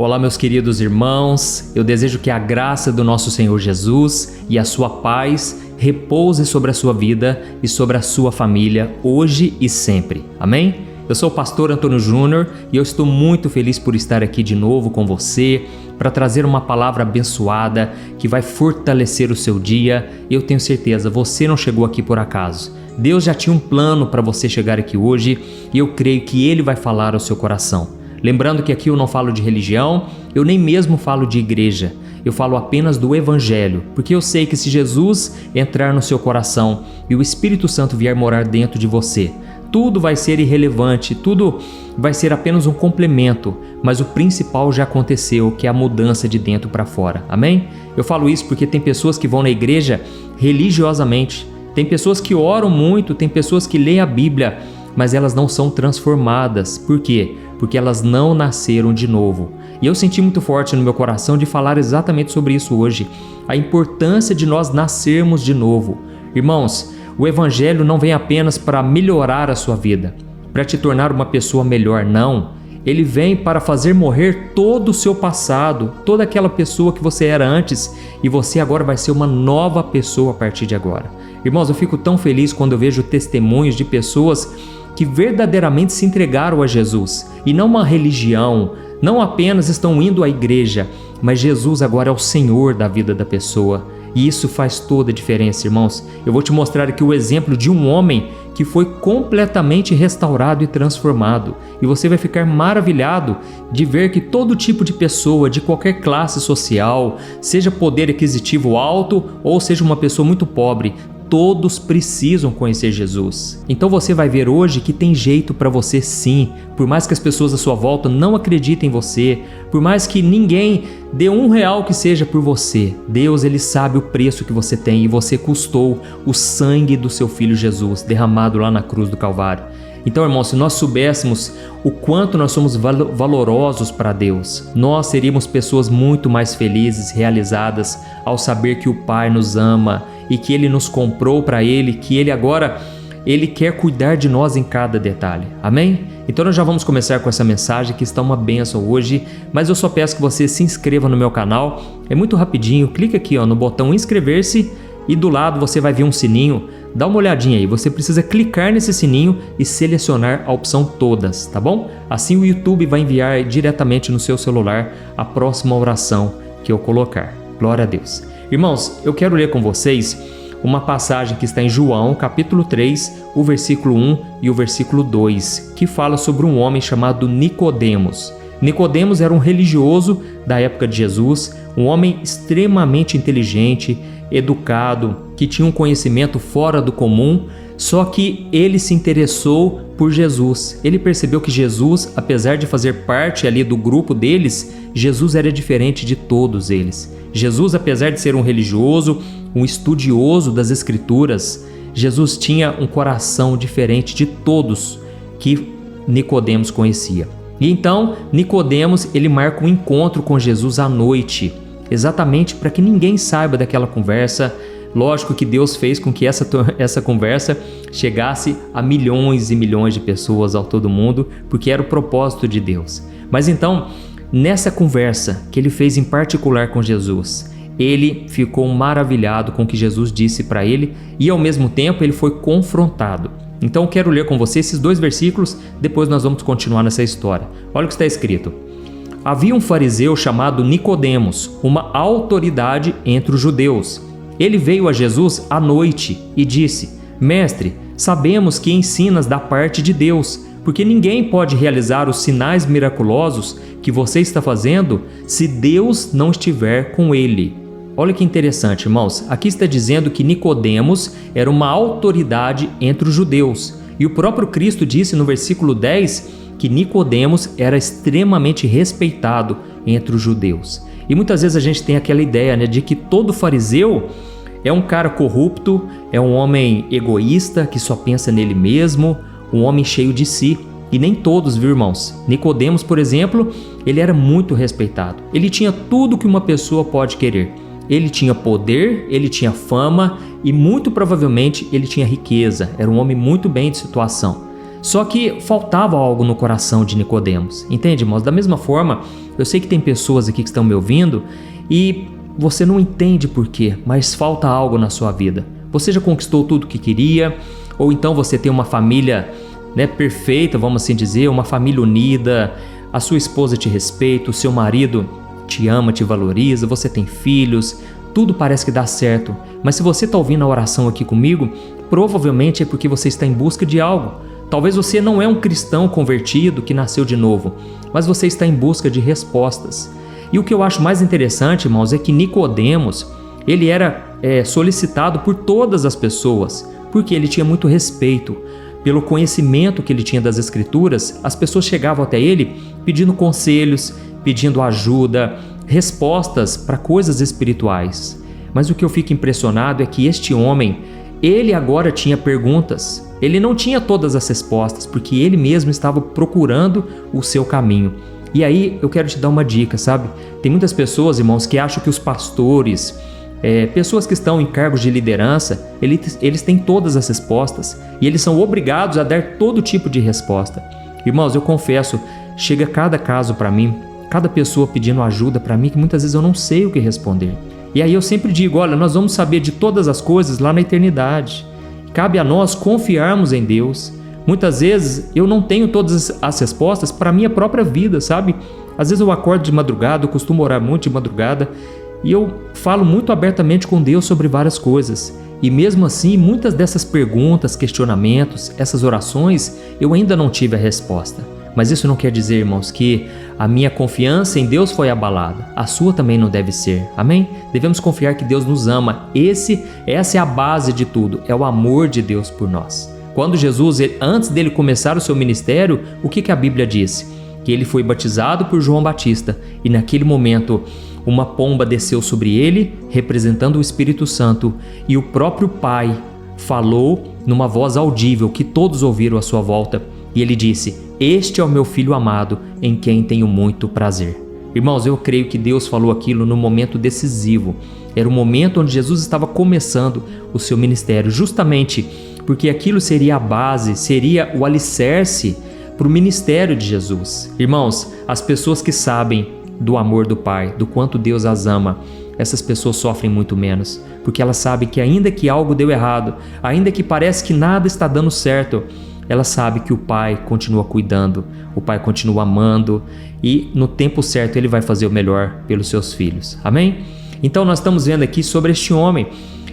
Olá, meus queridos irmãos, eu desejo que a graça do nosso Senhor Jesus e a sua paz repouse sobre a sua vida e sobre a sua família, hoje e sempre. Amém? Eu sou o pastor Antônio Júnior e eu estou muito feliz por estar aqui de novo com você para trazer uma palavra abençoada que vai fortalecer o seu dia. Eu tenho certeza, você não chegou aqui por acaso. Deus já tinha um plano para você chegar aqui hoje e eu creio que Ele vai falar ao seu coração. Lembrando que aqui eu não falo de religião, eu nem mesmo falo de igreja, eu falo apenas do Evangelho, porque eu sei que se Jesus entrar no seu coração e o Espírito Santo vier morar dentro de você, tudo vai ser irrelevante, tudo vai ser apenas um complemento, mas o principal já aconteceu, que é a mudança de dentro para fora, amém? Eu falo isso porque tem pessoas que vão na igreja religiosamente, tem pessoas que oram muito, tem pessoas que leem a Bíblia, mas elas não são transformadas. Por quê? Porque elas não nasceram de novo. E eu senti muito forte no meu coração de falar exatamente sobre isso hoje. A importância de nós nascermos de novo. Irmãos, o Evangelho não vem apenas para melhorar a sua vida, para te tornar uma pessoa melhor, não. Ele vem para fazer morrer todo o seu passado, toda aquela pessoa que você era antes, e você agora vai ser uma nova pessoa a partir de agora. Irmãos, eu fico tão feliz quando eu vejo testemunhos de pessoas que verdadeiramente se entregaram a Jesus, e não uma religião, não apenas estão indo à igreja, mas Jesus agora é o Senhor da vida da pessoa, e isso faz toda a diferença, irmãos. Eu vou te mostrar aqui o exemplo de um homem que foi completamente restaurado e transformado, e você vai ficar maravilhado de ver que todo tipo de pessoa, de qualquer classe social, seja poder aquisitivo alto ou seja uma pessoa muito pobre, todos precisam conhecer Jesus. Então você vai ver hoje que tem jeito para você sim, por mais que as pessoas à sua volta não acreditem em você, por mais que ninguém dê R$1 que seja por você, Deus ele sabe o preço que você tem e você custou o sangue do seu Filho Jesus derramado lá na cruz do Calvário. Então, irmãos, se nós soubéssemos o quanto nós somos valorosos para Deus, nós seríamos pessoas muito mais felizes, realizadas, ao saber que o Pai nos ama e que Ele nos comprou para Ele, que Ele quer cuidar de nós em cada detalhe. Amém? Então nós já vamos começar com essa mensagem que está uma bênção hoje, mas eu só peço que você se inscreva no meu canal. É muito rapidinho, clica aqui no botão inscrever-se e do lado você vai ver um sininho. Dá uma olhadinha aí, você precisa clicar nesse sininho e selecionar a opção todas, tá bom? Assim o YouTube vai enviar diretamente no seu celular a próxima oração que eu colocar. Glória a Deus. Irmãos, eu quero ler com vocês uma passagem que está em João, capítulo 3, o versículo 1 e o versículo 2, que fala sobre um homem chamado Nicodemos. Nicodemos era um religioso da época de Jesus, um homem extremamente inteligente, educado, que tinha um conhecimento fora do comum, só que ele se interessou por Jesus. Ele percebeu que Jesus, apesar de fazer parte ali do grupo deles, Jesus era diferente de todos eles. Jesus, apesar de ser um religioso, um estudioso das Escrituras, Jesus tinha um coração diferente de todos que Nicodemos conhecia. E então, Nicodemos, ele marca um encontro com Jesus à noite, exatamente para que ninguém saiba daquela conversa. Lógico que Deus fez com que essa conversa chegasse a milhões e milhões de pessoas ao todo mundo, porque era o propósito de Deus. Mas então, nessa conversa que ele fez em particular com Jesus, ele ficou maravilhado com o que Jesus disse para ele e ao mesmo tempo ele foi confrontado. Então eu quero ler com você esses 2 versículos, depois nós vamos continuar nessa história. Olha o que está escrito. Havia um fariseu chamado Nicodemos, uma autoridade entre os judeus. Ele veio a Jesus à noite e disse: Mestre, sabemos que ensinas da parte de Deus, porque ninguém pode realizar os sinais miraculosos que você está fazendo se Deus não estiver com ele. Olha que interessante, irmãos. Aqui está dizendo que Nicodemos era uma autoridade entre os judeus. E o próprio Cristo disse no versículo 10 que Nicodemos era extremamente respeitado entre os judeus. E muitas vezes a gente tem aquela ideia, de que todo fariseu é um cara corrupto, é um homem egoísta que só pensa nele mesmo, um homem cheio de si. E nem todos, viu, irmãos? Nicodemos, por exemplo, ele era muito respeitado. Ele tinha tudo que uma pessoa pode querer. Ele tinha poder, ele tinha fama e muito provavelmente ele tinha riqueza. Era um homem muito bem de situação. Só que faltava algo no coração de Nicodemos. Entende, irmãos? Da mesma forma, Eu sei que tem pessoas aqui que estão me ouvindo e você não entende por quê, mas falta algo na sua vida. Você já conquistou tudo o que queria, ou então você tem uma família, perfeita, vamos assim dizer, uma família unida, a sua esposa te respeita, o seu marido te ama, te valoriza, você tem filhos, tudo parece que dá certo. Mas se você está ouvindo a oração aqui comigo, provavelmente é porque você está em busca de algo. Talvez você não é um cristão convertido que nasceu de novo, mas você está em busca de respostas. E o que eu acho mais interessante, irmãos, é que Nicodemos, ele era solicitado por todas as pessoas, porque ele tinha muito respeito. Pelo conhecimento que ele tinha das Escrituras, as pessoas chegavam até ele pedindo conselhos, pedindo ajuda, respostas para coisas espirituais. Mas o que eu fico impressionado é que este homem, ele agora tinha perguntas. Ele não tinha todas as respostas, porque ele mesmo estava procurando o seu caminho. E aí eu quero te dar uma dica, sabe? Tem muitas pessoas, irmãos, que acham que os pastores, pessoas que estão em cargos de liderança, eles têm todas as respostas e eles são obrigados a dar todo tipo de resposta. Irmãos, eu confesso, chega cada caso para mim, cada pessoa pedindo ajuda para mim, que muitas vezes eu não sei o que responder. E aí eu sempre digo, olha, nós vamos saber de todas as coisas lá na eternidade. Cabe a nós confiarmos em Deus. Muitas vezes eu não tenho todas as respostas para a minha própria vida, sabe? Às vezes eu acordo de madrugada, eu costumo orar muito de madrugada e eu falo muito abertamente com Deus sobre várias coisas. E mesmo assim, muitas dessas perguntas, questionamentos, essas orações, eu ainda não tive a resposta. Mas isso não quer dizer, irmãos, que a minha confiança em Deus foi abalada. A sua também não deve ser. Amém? Devemos confiar que Deus nos ama. Essa é a base de tudo, é o amor de Deus por nós. Quando Jesus, antes dele começar o seu ministério, o que a Bíblia diz? Que ele foi batizado por João Batista e naquele momento uma pomba desceu sobre ele, representando o Espírito Santo, e o próprio Pai falou numa voz audível que todos ouviram à sua volta, e ele disse: "Este é o meu Filho amado, em quem tenho muito prazer." Irmãos, eu creio que Deus falou aquilo no momento decisivo. Era o momento onde Jesus estava começando o seu ministério, justamente porque aquilo seria a base, seria o alicerce para o ministério de Jesus. Irmãos, as pessoas que sabem do amor do Pai, do quanto Deus as ama, essas pessoas sofrem muito menos, porque elas sabem que ainda que algo deu errado, ainda que parece que nada está dando certo, ela sabe que o Pai continua cuidando, o Pai continua amando e no tempo certo Ele vai fazer o melhor pelos seus filhos. Amém? Então nós estamos vendo aqui sobre este homem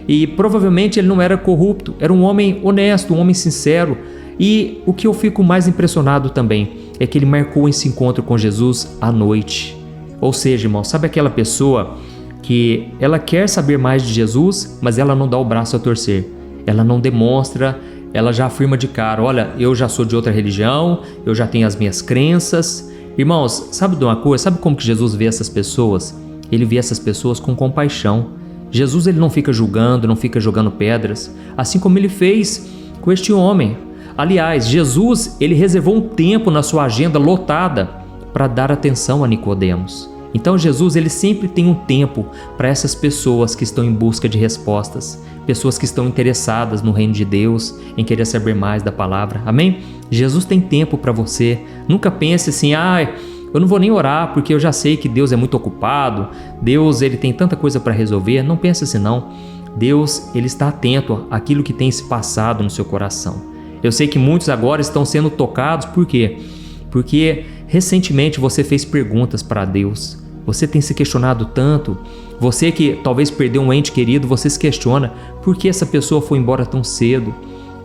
e provavelmente ele não era corrupto, era um homem honesto, um homem sincero. E o que eu fico mais impressionado também é que ele marcou esse encontro com Jesus à noite. Ou seja, irmão, sabe aquela pessoa que ela quer saber mais de Jesus, mas ela não dá o braço a torcer, ela não demonstra, ela já afirma de cara: olha, eu já sou de outra religião, eu já tenho as minhas crenças. Irmãos, sabe de uma coisa? Sabe como que Jesus vê essas pessoas? Ele vê essas pessoas com compaixão. Jesus, ele não fica julgando, não fica jogando pedras, assim como ele fez com este homem. Aliás, Jesus, ele reservou um tempo na sua agenda lotada para dar atenção a Nicodemos. Então Jesus, ele sempre tem um tempo para essas pessoas que estão em busca de respostas, pessoas que estão interessadas no reino de Deus, em querer saber mais da palavra. Amém? Jesus tem tempo para você. Nunca pense assim: eu não vou nem orar porque eu já sei que Deus é muito ocupado, Deus, ele tem tanta coisa para resolver. Não pense assim não. Deus, ele está atento àquilo que tem se passado no seu coração. Eu sei que muitos agora estão sendo tocados. Por quê? Porque recentemente você fez perguntas para Deus. Você tem se questionado tanto. Você que talvez perdeu um ente querido, você se questiona: por que essa pessoa foi embora tão cedo?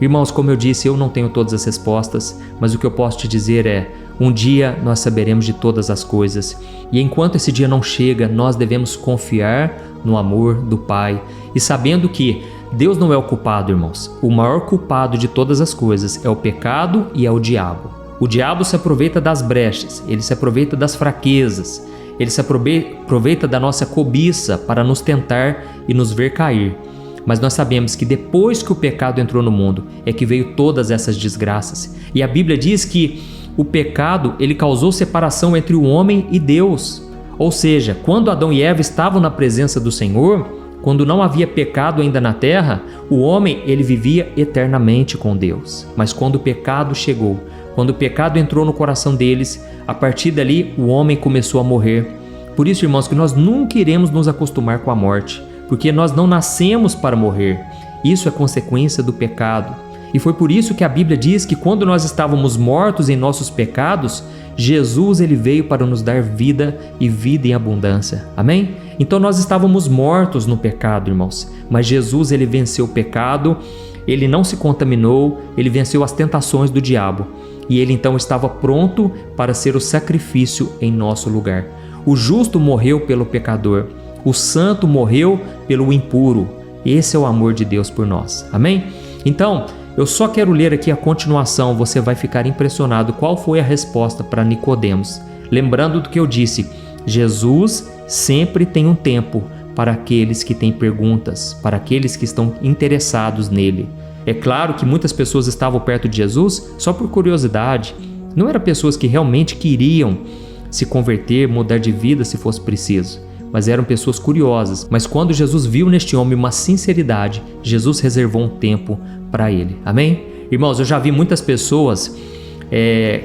Irmãos, como eu disse, eu não tenho todas as respostas, mas o que eu posso te dizer é: um dia nós saberemos de todas as coisas. E enquanto esse dia não chega, nós devemos confiar no amor do Pai. E sabendo que Deus não é o culpado, irmãos. O maior culpado de todas as coisas é o pecado e é o diabo. O diabo se aproveita das brechas, ele se aproveita das fraquezas, ele se aproveita da nossa cobiça para nos tentar e nos ver cair. Mas nós sabemos que depois que o pecado entrou no mundo, é que veio todas essas desgraças. E a Bíblia diz que o pecado, ele causou separação entre o homem e Deus. Ou seja, quando Adão e Eva estavam na presença do Senhor, quando não havia pecado ainda na terra, o homem, ele vivia eternamente com Deus. Mas quando o pecado chegou, Quando o pecado entrou no coração deles, a partir dali o homem começou a morrer. Por isso, irmãos, que nós nunca iremos nos acostumar com a morte, porque nós não nascemos para morrer. Isso é consequência do pecado. E foi por isso que a Bíblia diz que quando nós estávamos mortos em nossos pecados, Jesus ele veio para nos dar vida e vida em abundância. Amém? Então nós estávamos mortos no pecado, irmãos, mas Jesus ele venceu o pecado, ele não se contaminou, ele venceu as tentações do diabo e ele então estava pronto para ser o sacrifício em nosso lugar. O justo morreu pelo pecador, o santo morreu pelo impuro. Esse é o amor de Deus por nós. Amém? Então, eu só quero ler aqui a continuação, você vai ficar impressionado qual foi a resposta para Nicodemos. Lembrando do que eu disse, Jesus sempre tem um tempo para aqueles que têm perguntas, para aqueles que estão interessados nele. É claro que muitas pessoas estavam perto de Jesus só por curiosidade, não eram pessoas que realmente queriam se converter, mudar de vida se fosse preciso, mas eram pessoas curiosas. Mas quando Jesus viu neste homem uma sinceridade, Jesus reservou um tempo para ele. Amém? Irmãos, eu já vi muitas pessoas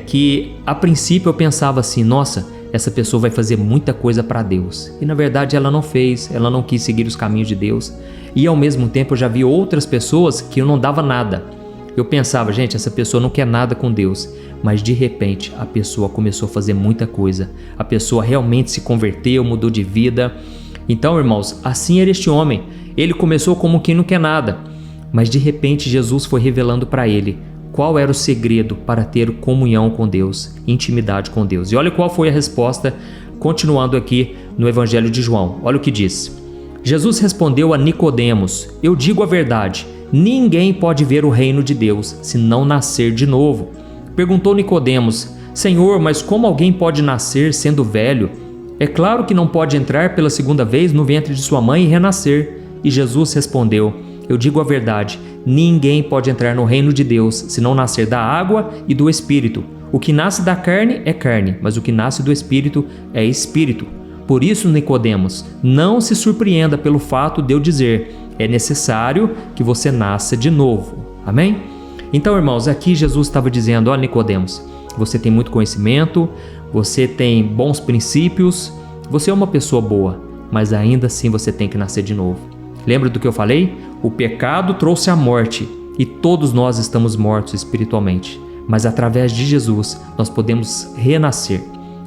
que a princípio eu pensava assim, nossa, essa pessoa vai fazer muita coisa para Deus. E na verdade ela não fez, ela não quis seguir os caminhos de Deus. E ao mesmo tempo eu já vi outras pessoas que eu não dava nada. Eu pensava, gente, essa pessoa não quer nada com Deus. Mas de repente a pessoa começou a fazer muita coisa. A pessoa realmente se converteu, mudou de vida. Então, irmãos, assim era este homem. Ele começou como quem não quer nada. Mas de repente Jesus foi revelando para ele qual era o segredo para ter comunhão com Deus, intimidade com Deus. E olha qual foi a resposta, continuando aqui no Evangelho de João. Olha o que diz. Jesus respondeu a Nicodemos: eu digo a verdade, ninguém pode ver o reino de Deus se não nascer de novo. Perguntou Nicodemos: Senhor, mas como alguém pode nascer sendo velho? É claro que não pode entrar pela segunda vez no ventre de sua mãe e renascer. E Jesus respondeu: eu digo a verdade, ninguém pode entrar no reino de Deus se não nascer da água e do Espírito. O que nasce da carne é carne, mas o que nasce do Espírito é Espírito. Por isso, Nicodemos, não se surpreenda pelo fato de eu dizer, é necessário que você nasça de novo. Amém? Então, irmãos, aqui Jesus estava dizendo, ó Nicodemos, você tem muito conhecimento, você tem bons princípios, você é uma pessoa boa, mas ainda assim você tem que nascer de novo. Lembra do que eu falei? O pecado trouxe a morte e todos nós estamos mortos espiritualmente, mas através de Jesus nós podemos renascer.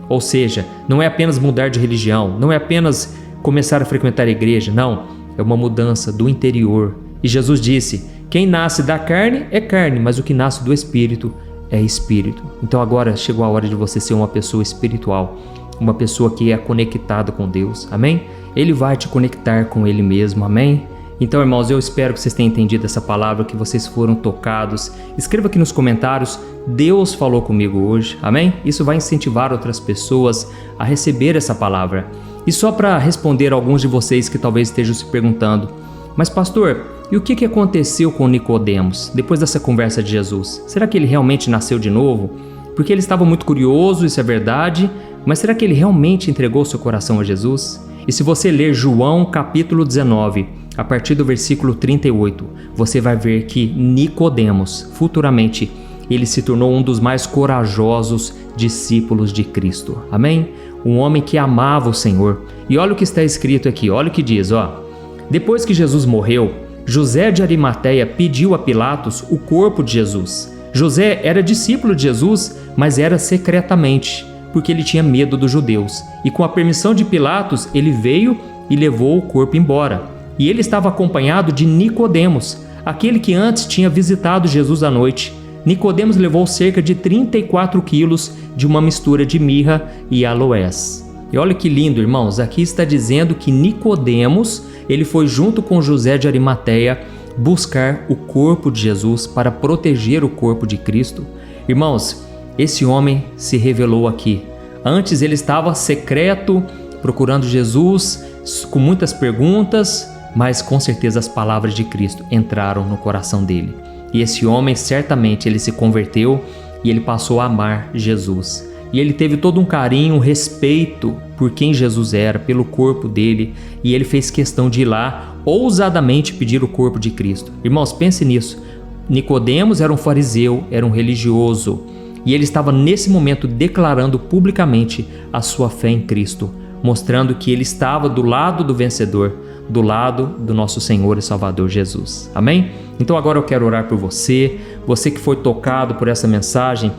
Ou seja, não é apenas mudar de religião, não é apenas começar a frequentar a igreja, não, é uma mudança do interior. E Jesus disse, quem nasce da carne é carne, mas o que nasce do Espírito é Espírito. Então agora chegou a hora de você ser uma pessoa espiritual, uma pessoa que é conectada com Deus, amém? Ele vai te conectar com Ele mesmo, amém? Então, irmãos, eu espero que vocês tenham entendido essa palavra, que vocês foram tocados. Escreva aqui nos comentários, Deus falou comigo hoje, amém? Isso vai incentivar outras pessoas a receber essa palavra. E só para responder a alguns de vocês que talvez estejam se perguntando, mas pastor, e o que aconteceu com Nicodemos depois dessa conversa de Jesus? Será que ele realmente nasceu de novo? Porque ele estava muito curioso, isso é verdade, mas será que ele realmente entregou seu coração a Jesus? E se você ler João capítulo 19, a partir do versículo 38, você vai ver que Nicodemos, futuramente, ele se tornou um dos mais corajosos discípulos de Cristo. Amém? Um homem que amava o Senhor. E olha o que está escrito aqui, olha o que diz, ó. Depois que Jesus morreu, José de Arimateia pediu a Pilatos o corpo de Jesus. José era discípulo de Jesus, mas era secretamente, porque ele tinha medo dos judeus. E com a permissão de Pilatos, ele veio e levou o corpo embora. E ele estava acompanhado de Nicodemos, aquele que antes tinha visitado Jesus à noite. Nicodemos levou cerca de 34 quilos de uma mistura de mirra e aloés. E olha que lindo, irmãos, aqui está dizendo que Nicodemos, ele foi junto com José de Arimateia buscar o corpo de Jesus para proteger o corpo de Cristo. Irmãos, esse homem se revelou aqui. Antes ele estava secreto, procurando Jesus, com muitas perguntas, mas com certeza as palavras de Cristo entraram no coração dele. E esse homem, certamente, ele se converteu e ele passou a amar Jesus. E ele teve todo um carinho, um respeito por quem Jesus era, pelo corpo dele, e ele fez questão de ir lá, ousadamente pedir o corpo de Cristo. Irmãos, pense nisso. Nicodemos era um fariseu, era um religioso. E ele estava nesse momento declarando publicamente a sua fé em Cristo, mostrando que ele estava do lado do vencedor, do lado do nosso Senhor e Salvador Jesus. Amém? Então agora eu quero orar por você, você que foi tocado por essa mensagem.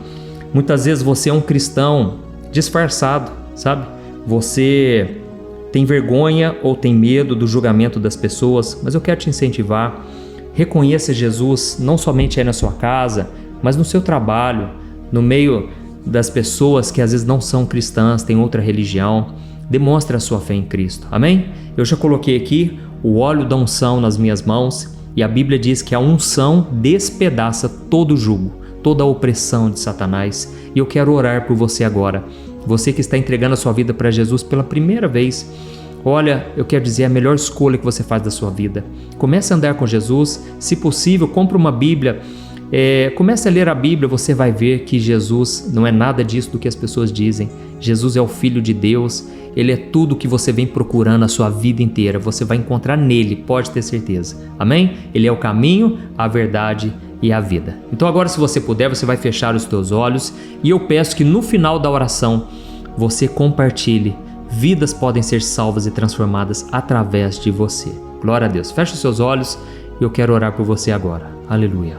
Muitas vezes você é um cristão disfarçado, sabe? Você tem vergonha ou tem medo do julgamento das pessoas, mas eu quero te incentivar. Reconheça Jesus não somente aí na sua casa, mas no seu trabalho, no meio das pessoas que às vezes não são cristãs, têm outra religião. Demonstre a sua fé em Cristo. Amém? Eu já coloquei aqui o óleo da unção nas minhas mãos e a Bíblia diz que a unção despedaça todo jugo, toda a opressão de Satanás. E eu quero orar por você agora. Você que está entregando a sua vida para Jesus pela primeira vez, olha, eu quero dizer, a melhor escolha que você faz da sua vida. Comece a andar com Jesus, se possível, compre uma Bíblia, comece a ler a Bíblia, você vai ver que Jesus não é nada disso do que as pessoas dizem. Jesus é o Filho de Deus, Ele é tudo que você vem procurando a sua vida inteira, você vai encontrar nele, pode ter certeza. Amém? Ele é o caminho, a verdade e a vida. Então agora, se você puder, você vai fechar os teus olhos e eu peço que no final da oração você compartilhe. Vidas podem ser salvas e transformadas através de você. Glória a Deus. Feche os seus olhos e eu quero orar por você agora. Aleluia.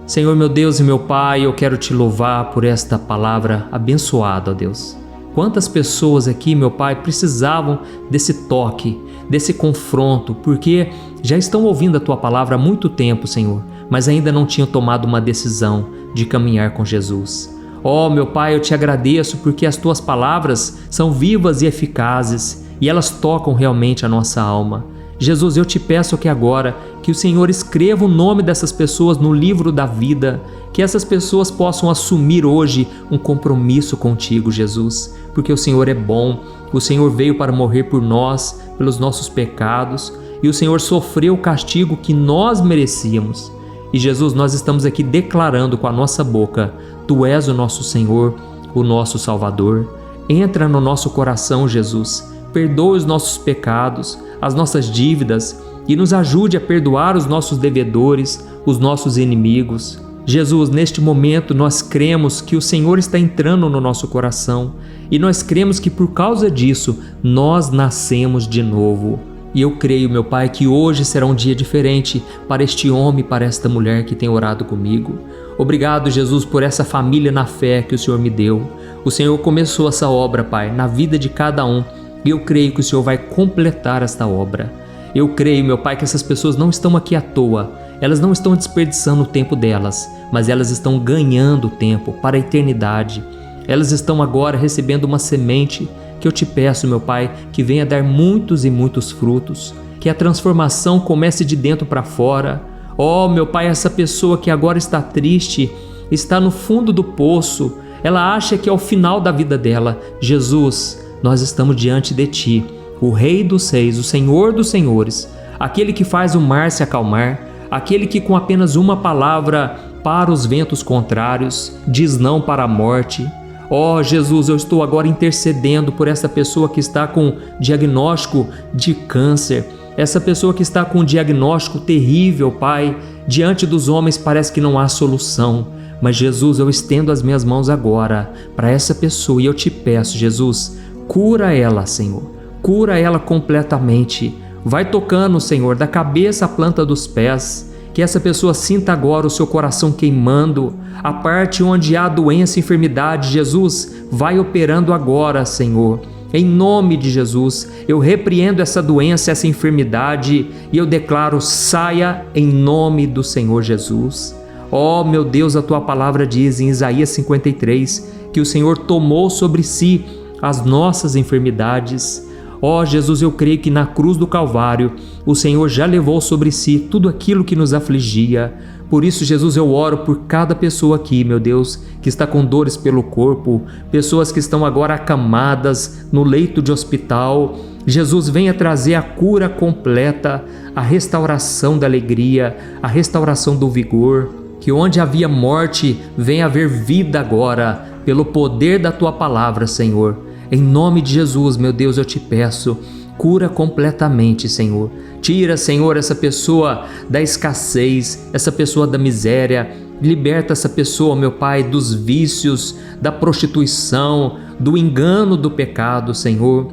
Senhor, meu Deus e meu Pai, eu quero te louvar por esta palavra abençoada, ó Deus. Quantas pessoas aqui, meu Pai, precisavam desse toque, desse confronto, porque já estão ouvindo a Tua palavra há muito tempo, Senhor, mas ainda não tinham tomado uma decisão de caminhar com Jesus. Ó, meu Pai, eu te agradeço porque as Tuas palavras são vivas e eficazes e elas tocam realmente a nossa alma. Jesus, eu te peço que agora que o Senhor escreva o nome dessas pessoas no livro da vida, que essas pessoas possam assumir hoje um compromisso contigo, Jesus, porque o Senhor é bom, o Senhor veio para morrer por nós, pelos nossos pecados, e o Senhor sofreu o castigo que nós merecíamos. E Jesus, nós estamos aqui declarando com a nossa boca, Tu és o nosso Senhor, o nosso Salvador. Entra no nosso coração, Jesus, perdoa os nossos pecados, as nossas dívidas e nos ajude a perdoar os nossos devedores, os nossos inimigos. Jesus, neste momento nós cremos que o Senhor está entrando no nosso coração e nós cremos que por causa disso nós nascemos de novo. E eu creio, meu Pai, que hoje será um dia diferente para este homem e para esta mulher que tem orado comigo. Obrigado, Jesus, por essa família na fé que o Senhor me deu. O Senhor começou essa obra, Pai, na vida de cada um. E eu creio que o Senhor vai completar esta obra. Eu creio, meu Pai, que essas pessoas não estão aqui à toa. Elas não estão desperdiçando o tempo delas, mas elas estão ganhando tempo para a eternidade. Elas estão agora recebendo uma semente que eu te peço, meu Pai, que venha dar muitos e muitos frutos. Que a transformação comece de dentro para fora. Oh, meu Pai, essa pessoa que agora está triste, está no fundo do poço. Ela acha que é o final da vida dela. Jesus, nós estamos diante de Ti, o Rei dos Reis, o Senhor dos Senhores, aquele que faz o mar se acalmar, aquele que com apenas uma palavra para os ventos contrários, diz não para a morte. Ó Jesus, eu estou agora intercedendo por essa pessoa que está com diagnóstico de câncer, essa pessoa que está com um diagnóstico terrível, Pai, diante dos homens parece que não há solução. Mas Jesus, eu estendo as minhas mãos agora para essa pessoa e eu te peço, Jesus, cura ela, Senhor, cura ela completamente. Vai tocando, Senhor, da cabeça à planta dos pés, que essa pessoa sinta agora o seu coração queimando, a parte onde há doença e enfermidade. Jesus, vai operando agora, Senhor. Em nome de Jesus, eu repreendo essa doença, essa enfermidade e eu declaro, saia em nome do Senhor Jesus. Oh, meu Deus, a Tua palavra diz em Isaías 53 que o Senhor tomou sobre si as nossas enfermidades. Ó Jesus, eu creio que na cruz do Calvário o Senhor já levou sobre si tudo aquilo que nos afligia. Por isso, Jesus, eu oro por cada pessoa aqui, meu Deus, que está com dores pelo corpo, pessoas que estão agora acamadas no leito de hospital. Jesus, venha trazer a cura completa, a restauração da alegria, a restauração do vigor. Que onde havia morte, venha haver vida agora, pelo poder da Tua palavra, Senhor. Em nome de Jesus, meu Deus, eu te peço, cura completamente, Senhor. Tira, Senhor, essa pessoa da escassez, essa pessoa da miséria, Liberta essa pessoa, meu Pai, dos vícios, da prostituição, do engano do pecado, Senhor.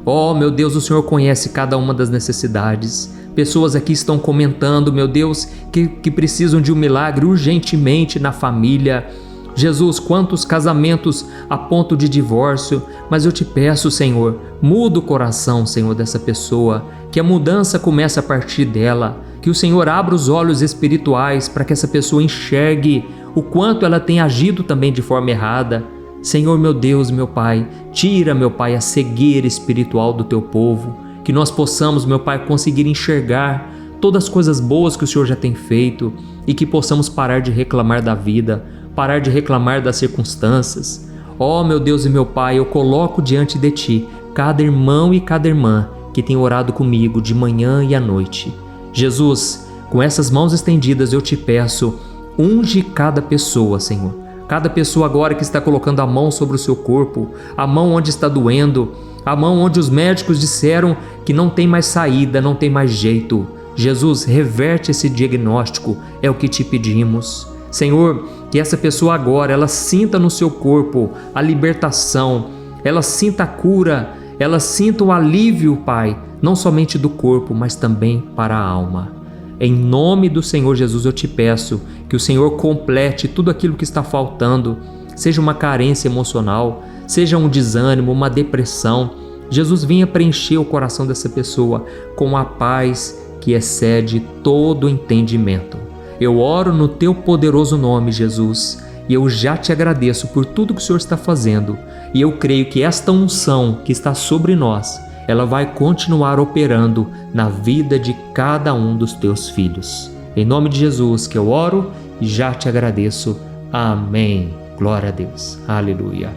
Oh, meu Deus, o Senhor conhece cada uma das necessidades. Pessoas aqui estão comentando, meu Deus, que precisam de um milagre urgentemente na família. Jesus, quantos casamentos a ponto de divórcio, mas eu te peço, Senhor, muda o coração, Senhor, dessa pessoa, que a mudança comece a partir dela, que o Senhor abra os olhos espirituais para que essa pessoa enxergue o quanto ela tem agido também de forma errada. Senhor, meu Deus, meu Pai, tira, meu Pai, a cegueira espiritual do teu povo, que nós possamos, meu Pai, conseguir enxergar todas as coisas boas que o Senhor já tem feito e que possamos parar de reclamar da vida, parar de reclamar das circunstâncias. Oh, meu Deus e meu Pai, eu coloco diante de Ti cada irmão e cada irmã que tem orado comigo de manhã e à noite. Jesus, com essas mãos estendidas eu te peço, unge cada pessoa, Senhor. Cada pessoa agora que está colocando a mão sobre o seu corpo, a mão onde está doendo, a mão onde os médicos disseram que não tem mais saída, não tem mais jeito. Jesus, reverte esse diagnóstico, é o que te pedimos. Senhor, que essa pessoa agora, ela sinta no seu corpo a libertação, ela sinta a cura, ela sinta o alívio, Pai, não somente do corpo, mas também para a alma. Em nome do Senhor Jesus eu te peço que o Senhor complete tudo aquilo que está faltando, seja uma carência emocional, seja um desânimo, uma depressão. Jesus, venha preencher o coração dessa pessoa com a paz que excede todo entendimento. Eu oro no teu poderoso nome, Jesus, e eu já te agradeço por tudo que o Senhor está fazendo, e eu creio que esta unção que está sobre nós, ela vai continuar operando na vida de cada um dos teus filhos. Em nome de Jesus que eu oro e já te agradeço. Amém. Glória a Deus. Aleluia.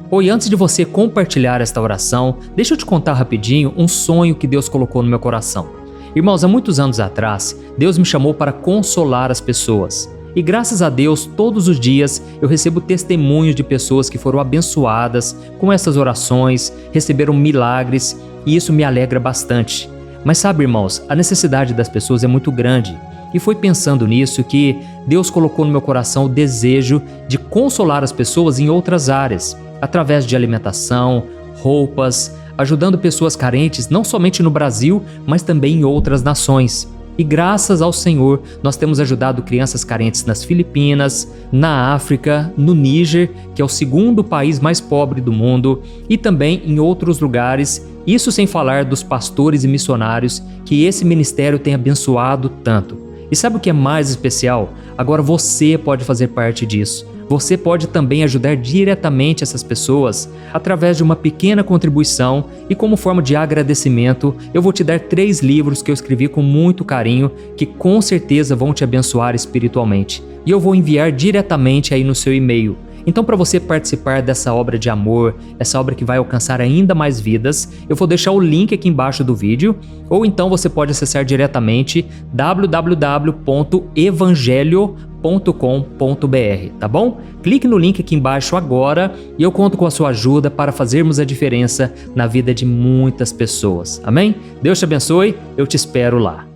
Oi, antes de você compartilhar esta oração, deixa eu te contar rapidinho um sonho que Deus colocou no meu coração. Irmãos, há muitos anos atrás, Deus me chamou para consolar as pessoas. E graças a Deus, todos os dias eu recebo testemunhos de pessoas que foram abençoadas com essas orações, receberam milagres, e isso me alegra bastante. Mas sabe, irmãos, a necessidade das pessoas é muito grande. E foi pensando nisso que Deus colocou no meu coração o desejo de consolar as pessoas em outras áreas, através de alimentação, roupas, ajudando pessoas carentes não somente no Brasil, mas também em outras nações. E graças ao Senhor, nós temos ajudado crianças carentes nas Filipinas, na África, no Níger, que é o segundo país mais pobre do mundo, e também em outros lugares, isso sem falar dos pastores e missionários que esse ministério tem abençoado tanto. E sabe o que é mais especial? Agora você pode fazer parte disso. Você pode também ajudar diretamente essas pessoas através de uma pequena contribuição, e como forma de agradecimento, eu vou te dar 3 livros que eu escrevi com muito carinho, que com certeza vão te abençoar espiritualmente. E eu vou enviar diretamente aí no seu e-mail. Então, para você participar dessa obra de amor, essa obra que vai alcançar ainda mais vidas, eu vou deixar o link aqui embaixo do vídeo, ou então você pode acessar diretamente www.evangelho.com.br, tá bom? Clique no link aqui embaixo agora e eu conto com a sua ajuda para fazermos a diferença na vida de muitas pessoas. Amém? Deus te abençoe, eu te espero lá.